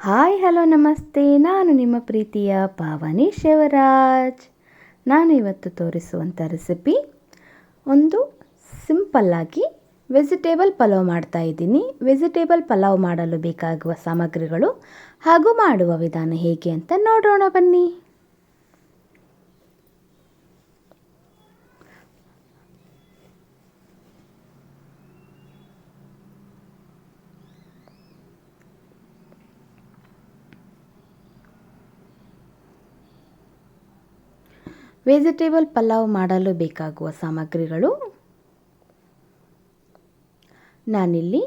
Hi hello ನಮಸ್ತೆ. ನಾನು ನಿಮ್ಮ ಪ್ರೀತಿಯ ಪಾವನಿ ಶಿವರಾಜ್. ನಾನು ಇವತ್ತು ತೋರಿಸುವಂಥ ರೆಸಿಪಿ ಒಂದು ಸಿಂಪಲ್ಲಾಗಿ ವೆಜಿಟೇಬಲ್ ಪಲಾವ್ ಮಾಡ್ತಾ ಇದ್ದೀನಿ. ವೆಜಿಟೇಬಲ್ ಪಲಾವ್ ಮಾಡಲು ಬೇಕಾಗುವ ಸಾಮಗ್ರಿಗಳು ಹಾಗೂ ಮಾಡುವ ವಿಧಾನ ಹೇಗೆ ಅಂತ ನೋಡೋಣ ಬನ್ನಿ. ವೆಜಿಟೇಬಲ್ ಪಲಾವ್ ಮಾಡಲು ಬೇಕಾಗುವ ಸಾಮಗ್ರಿಗಳು: ನಾನಿಲ್ಲಿ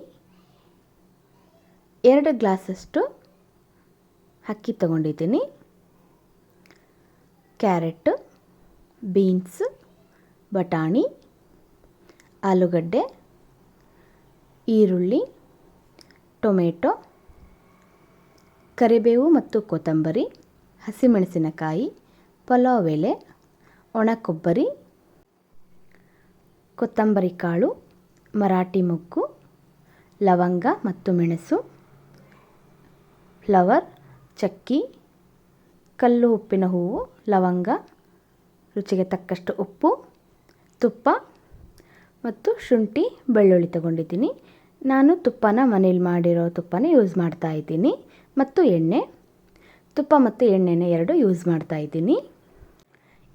2 ಗ್ಲಾಸಷ್ಟು ಅಕ್ಕಿ ತಗೊಂಡಿದ್ದೀನಿ. ಕ್ಯಾರೆಟ್, ಬೀನ್ಸ್, ಬಟಾಣಿ, ಆಲೂಗಡ್ಡೆ, ಈರುಳ್ಳಿ, ಟೊಮೆಟೊ, ಕರಿಬೇವು ಮತ್ತು ಕೊತ್ತಂಬರಿ, ಹಸಿಮೆಣಸಿನಕಾಯಿ, ಪಲಾವ್ ಎಲೆ, ಒಣ ಕೊಬ್ಬರಿ, ಕೊತ್ತಂಬರಿ ಕಾಳು, ಮರಾಠಿ ಮೊಗ್ಗು, ಲವಂಗ ಮತ್ತು ಮೆಣಸು, ಫ್ಲವರ್, ಚಕ್ಕಿ, ಕಲ್ಲು ಉಪ್ಪಿನ ಹೂವು, ಲವಂಗ, ರುಚಿಗೆ ತಕ್ಕಷ್ಟು ಉಪ್ಪು, ತುಪ್ಪ ಮತ್ತು ಶುಂಠಿ ಬೆಳ್ಳುಳ್ಳಿ ತಗೊಂಡಿದ್ದೀನಿ. ನಾನು ತುಪ್ಪನ ಮನೇಲಿ ಮಾಡಿರೋ ತುಪ್ಪನೇ ಯೂಸ್ ಮಾಡ್ತಾ ಇದ್ದೀನಿ. ಮತ್ತು ಎಣ್ಣೆ, ತುಪ್ಪ ಮತ್ತು ಎಣ್ಣೆನ 2 ಯೂಸ್ ಮಾಡ್ತಾ ಇದ್ದೀನಿ.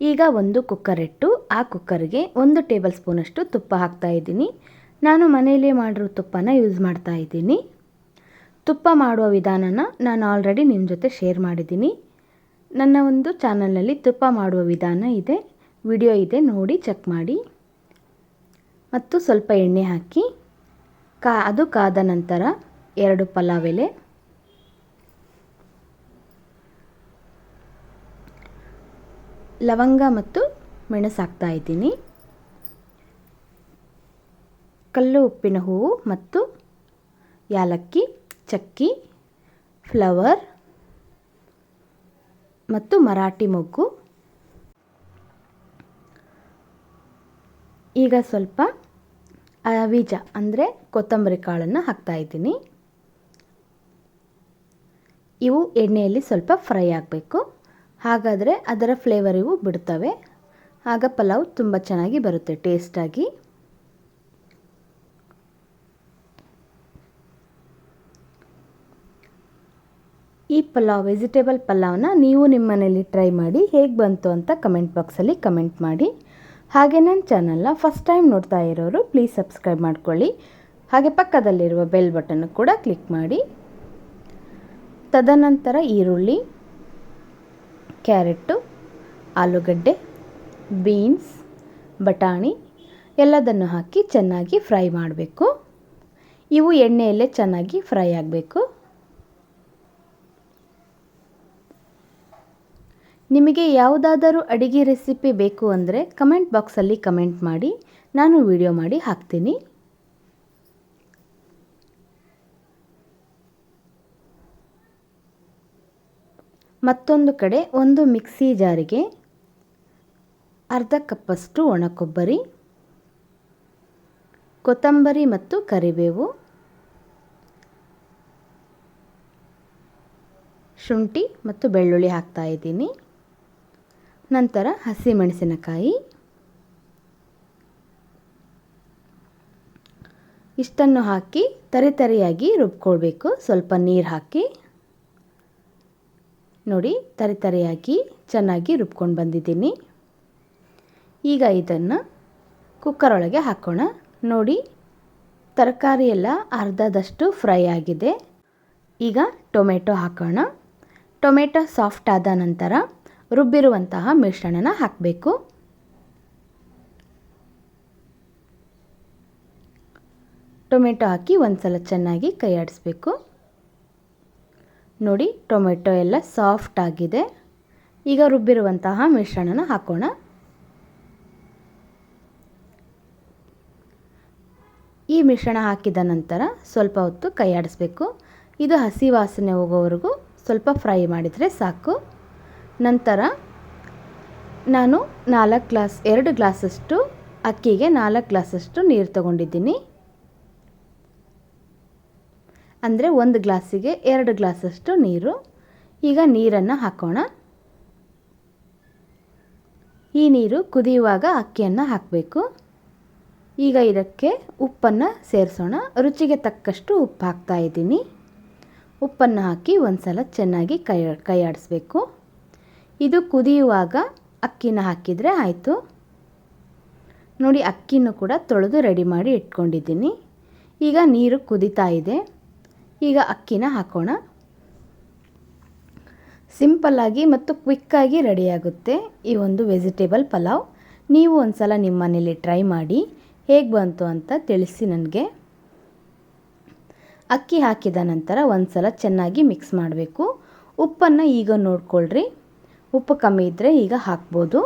ಈಗ ಒಂದು ಕುಕ್ಕರ್ ಇಟ್ಟು ಆ ಕುಕ್ಕರ್ಗೆ 1 ಟೇಬಲ್ ಸ್ಪೂನಷ್ಟು ತುಪ್ಪ ಹಾಕ್ತಾ ಇದ್ದೀನಿ. ನಾನು ಮನೆಯಲ್ಲೇ ಮಾಡಿರೋ ತುಪ್ಪನ ಯೂಸ್ ಮಾಡ್ತಾ ಇದ್ದೀನಿ. ತುಪ್ಪ ಮಾಡುವ ವಿಧಾನನ ನಾನು ಆಲ್ರೆಡಿ ನಿಮ್ಮ ಜೊತೆ ಶೇರ್ ಮಾಡಿದ್ದೀನಿ. ನನ್ನ ಒಂದು ಚಾನಲ್ನಲ್ಲಿ ತುಪ್ಪ ಮಾಡುವ ವಿಧಾನ ಇದೆ, ವಿಡಿಯೋ ಇದೆ, ನೋಡಿ ಚೆಕ್ ಮಾಡಿ. ಮತ್ತು ಸ್ವಲ್ಪ ಎಣ್ಣೆ ಹಾಕಿ ಅದು ಕಾದ ನಂತರ 2 ಪಲಾವ್ ಎಲೆ, ಲವಂಗ ಮತ್ತು ಮೆಣಸು ಹಾಕ್ತಾ ಇದ್ದೀನಿ. ಕಲ್ಲು ಉಪ್ಪಿನ ಹೂವು ಮತ್ತು ಯಾಲಕ್ಕಿ, ಚಕ್ಕಿ, ಫ್ಲವರ್ ಮತ್ತು ಮರಾಠಿ ಮೊಗ್ಗು. ಈಗ ಸ್ವಲ್ಪ ಬೀಜ ಅಂದರೆ ಕೊತ್ತಂಬರಿ ಕಾಳನ್ನು ಹಾಕ್ತಾ ಇದ್ದೀನಿ. ಇವು ಎಣ್ಣೆಯಲ್ಲಿ ಸ್ವಲ್ಪ ಫ್ರೈ ಆಗಬೇಕು, ಹಾಗಾದರೆ ಅದರ ಫ್ಲೇವರ್ ಇವು ಬಿಡ್ತವೆ. ಆಗ ಪಲಾವ್ ತುಂಬ ಚೆನ್ನಾಗಿ ಬರುತ್ತೆ, ಟೇಸ್ಟಾಗಿ. ಈ ಪಲಾವ್, ವೆಜಿಟೇಬಲ್ ಪಲಾವ್ನ ನೀವು ನಿಮ್ಮ ಮನೇಲಿ ಟ್ರೈ ಮಾಡಿ ಹೇಗೆ ಬಂತು ಅಂತ ಕಮೆಂಟ್ ಬಾಕ್ಸಲ್ಲಿ ಕಮೆಂಟ್ ಮಾಡಿ. ಹಾಗೆ ನನ್ನ ಚಾನಲ್ನ ಫಸ್ಟ್ ಟೈಮ್ ನೋಡ್ತಾ ಇರೋರು ಪ್ಲೀಸ್ ಸಬ್ಸ್ಕ್ರೈಬ್ ಮಾಡ್ಕೊಳ್ಳಿ. ಹಾಗೆ ಪಕ್ಕದಲ್ಲಿರುವ ಬೆಲ್ ಬಟನ್ ಕೂಡ ಕ್ಲಿಕ್ ಮಾಡಿ. ತದನಂತರ ಈರುಳ್ಳಿ, ಕ್ಯಾರೆಟು, ಆಲೂಗಡ್ಡೆ, ಬೀನ್ಸ್, ಬಟಾಣಿ ಎಲ್ಲದನ್ನು ಹಾಕಿ ಚೆನ್ನಾಗಿ ಫ್ರೈ ಮಾಡಬೇಕು. ಇವು ಎಣ್ಣೆಯಲ್ಲೇ ಚೆನ್ನಾಗಿ ಫ್ರೈ ಆಗಬೇಕು. ನಿಮಗೆ ಯಾವುದಾದರೂ ಅಡಿಗೆ ರೆಸಿಪಿ ಬೇಕು ಅಂದರೆ ಕಮೆಂಟ್ ಬಾಕ್ಸಲ್ಲಿ ಕಮೆಂಟ್ ಮಾಡಿ, ನಾನು ವಿಡಿಯೋ ಮಾಡಿ ಹಾಕ್ತೀನಿ. ಮತ್ತೊಂದು ಕಡೆ ಒಂದು ಮಿಕ್ಸಿ ಜಾರಿಗೆ ಅರ್ಧ ಕಪ್ಪಷ್ಟು ಒಣ ಕೊಬ್ಬರಿ, ಕೊತ್ತಂಬರಿ ಮತ್ತು ಕರಿಬೇವು, ಶುಂಠಿ ಮತ್ತು ಬೆಳ್ಳುಳ್ಳಿ ಹಾಕ್ತಾ ಇದ್ದೀನಿ. ನಂತರ ಹಸಿಮೆಣಸಿನಕಾಯಿ, ಇಷ್ಟನ್ನು ಹಾಕಿ ತರಿತರಿಯಾಗಿ ರುಬ್ಕೊಳ್ಬೇಕು. ಸ್ವಲ್ಪ ನೀರು ಹಾಕಿ ನೋಡಿ, ತರಿತರಿಯಾಗಿ ಚೆನ್ನಾಗಿ ರುಬ್ಕೊಂಡು ಬಂದಿದ್ದೀನಿ. ಈಗ ಇದನ್ನು ಕುಕ್ಕರ್ ಒಳಗೆ ಹಾಕೋಣ. ನೋಡಿ, ತರಕಾರಿ ಎಲ್ಲ ಅರ್ಧದಷ್ಟು ಫ್ರೈ ಆಗಿದೆ. ಈಗ ಟೊಮೆಟೊ ಹಾಕೋಣ. ಟೊಮೆಟೊ ಸಾಫ್ಟ್ ಆದ ನಂತರ ರುಬ್ಬಿರುವಂತಹ ಮಿಶ್ರಣನ ಹಾಕಬೇಕು. ಟೊಮೆಟೊ ಹಾಕಿ ಒಂದ್ಸಲ ಚೆನ್ನಾಗಿ ಕೈ ಆಡಿಸ್ಬೇಕು. ನೋಡಿ, ಟೊಮೆಟೊ ಎಲ್ಲ ಸಾಫ್ಟ್ ಆಗಿದೆ. ಈಗ ರುಬ್ಬಿರುವಂತಹ ಮಿಶ್ರಣನ ಹಾಕೋಣ. ಈ ಮಿಶ್ರಣ ಹಾಕಿದ ನಂತರ ಸ್ವಲ್ಪ ಹೊತ್ತು ಕೈ ಆಡಿಸ್ಬೇಕು. ಇದು ಹಸಿ ವಾಸನೆ ಹೋಗೋವರೆಗೂ ಸ್ವಲ್ಪ ಫ್ರೈ ಮಾಡಿದರೆ ಸಾಕು. ನಂತರ ನಾನು 2 ಗ್ಲಾಸಷ್ಟು ಅಕ್ಕಿಗೆ 4 ಗ್ಲಾಸಷ್ಟು ನೀರು ತಗೊಂಡಿದ್ದೀನಿ. ಅಂದರೆ 1 ಗ್ಲಾಸಿಗೆ 2 ಗ್ಲಾಸಷ್ಟು ನೀರು. ಈಗ ನೀರನ್ನು ಹಾಕೋಣ. ಈ ನೀರು ಕುದಿಯುವಾಗ ಅಕ್ಕಿಯನ್ನು ಹಾಕಬೇಕು. ಈಗ ಇದಕ್ಕೆ ಉಪ್ಪನ್ನು ಸೇರಿಸೋಣ. ರುಚಿಗೆ ತಕ್ಕಷ್ಟು ಉಪ್ಪು ಹಾಕ್ತಾ ಇದ್ದೀನಿ. ಉಪ್ಪನ್ನು ಹಾಕಿ ಒಂದು ಸಲ ಚೆನ್ನಾಗಿ ಕೈ ಆಡಿಸ್ಬೇಕು. ಇದು ಕುದಿಯುವಾಗ ಅಕ್ಕಿನ ಹಾಕಿದರೆ ಆಯಿತು. ನೋಡಿ, ಅಕ್ಕಿನೂ ಕೂಡ ತೊಳೆದು ರೆಡಿ ಮಾಡಿ ಇಟ್ಕೊಂಡಿದ್ದೀನಿ. ಈಗ ನೀರು ಕುದೀತಾ ಇದೆ. ಈಗ ಅಕ್ಕಿನ ಹಾಕೋಣ. ಸಿಂಪಲ್ಲಾಗಿ ಮತ್ತು ಕ್ವಿಕ್ಕಾಗಿ ರೆಡಿಯಾಗುತ್ತೆ ಈ ಒಂದು ವೆಜಿಟೇಬಲ್ ಪಲಾವ್. ನೀವು ಒಂದು ಸಲ ನಿಮ್ಮ ಮನೇಲಿ ಟ್ರೈ ಮಾಡಿ ಹೇಗೆ ಬಂತು ಅಂತ ತಿಳಿಸಿ ನನಗೆ. ಅಕ್ಕಿ ಹಾಕಿದ ನಂತರ ಒಂದು ಸಲ ಚೆನ್ನಾಗಿ ಮಿಕ್ಸ್ ಮಾಡಬೇಕು. ಉಪ್ಪನ್ನು ಈಗ ನೋಡ್ಕೊಳ್ರಿ. ಉಪ್ಪು ಕಮ್ಮಿ ಇದ್ದರೆ ಈಗ ಹಾಕ್ಬೋದು.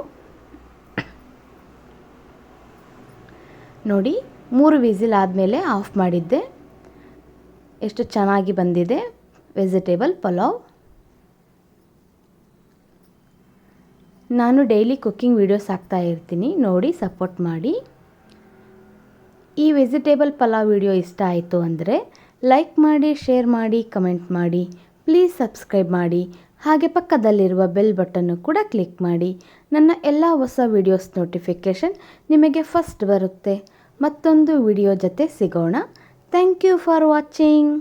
ನೋಡಿ, 3 ವಿಸಿಲ್ ಆದಮೇಲೆ ಆಫ್ ಮಾಡಿದ್ದೆ. ಎಷ್ಟು ಚೆನ್ನಾಗಿ ಬಂದಿದೆ ವೆಜಿಟೇಬಲ್ ಪಲಾವ್. ನಾನು ಡೈಲಿ ಕುಕ್ಕಿಂಗ್ ವಿಡಿಯೋಸ್ ಹಾಕ್ತಾ ಇರ್ತೀನಿ, ನೋಡಿ ಸಪೋರ್ಟ್ ಮಾಡಿ. ಈ ವೆಜಿಟೇಬಲ್ ಪಲಾವ್ ವಿಡಿಯೋ ಇಷ್ಟ ಆಯಿತು ಅಂದರೆ ಲೈಕ್ ಮಾಡಿ, ಶೇರ್ ಮಾಡಿ, ಕಮೆಂಟ್ ಮಾಡಿ. ಪ್ಲೀಸ್ ಸಬ್ಸ್ಕ್ರೈಬ್ ಮಾಡಿ. ಹಾಗೆ ಪಕ್ಕದಲ್ಲಿರುವ ಬೆಲ್ ಬಟನ್ನು ಕೂಡ ಕ್ಲಿಕ್ ಮಾಡಿ. ನನ್ನ ಎಲ್ಲ ಹೊಸ ವಿಡಿಯೋಸ್ ನೋಟಿಫಿಕೇಷನ್ ನಿಮಗೆ ಫಸ್ಟ್ ಬರುತ್ತೆ. ಮತ್ತೊಂದು ವಿಡಿಯೋ ಜೊತೆ ಸಿಗೋಣ. Thank you for watching.